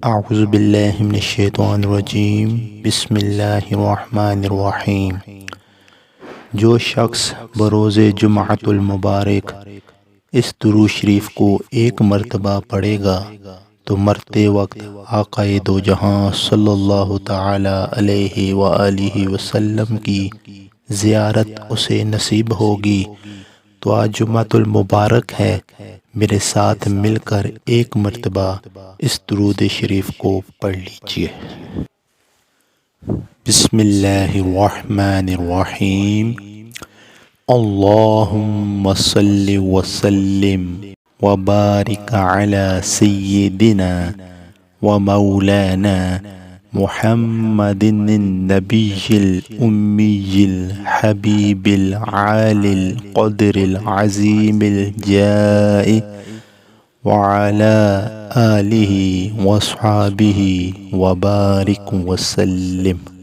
اعوذ باللہ من الشیطان الرجیم، بسم اللہ الرحمن الرحیم۔ جو شخص بروز جمعۃ المبارک اس درود شریف کو ایک مرتبہ پڑھے گا تو مرتے وقت آقا دو جہاں صلی اللہ تعالی علیہ وآلہ وسلم کی زیارت اسے نصیب ہوگی۔ تو آج جمعۃ المبارک ہے، میرے ساتھ مل کر ایک مرتبہ اس درود شریف کو پڑھ لیجئے۔ بسم اللہ الرحمن الرحیم۔ اللہم صل وسلم وبارک علی سیدنا ومولانا محمد النبی الأمی الحبیب العالی القدر العظیم الجاہ وعلى آلہ وصحابہ وبارک وسلم۔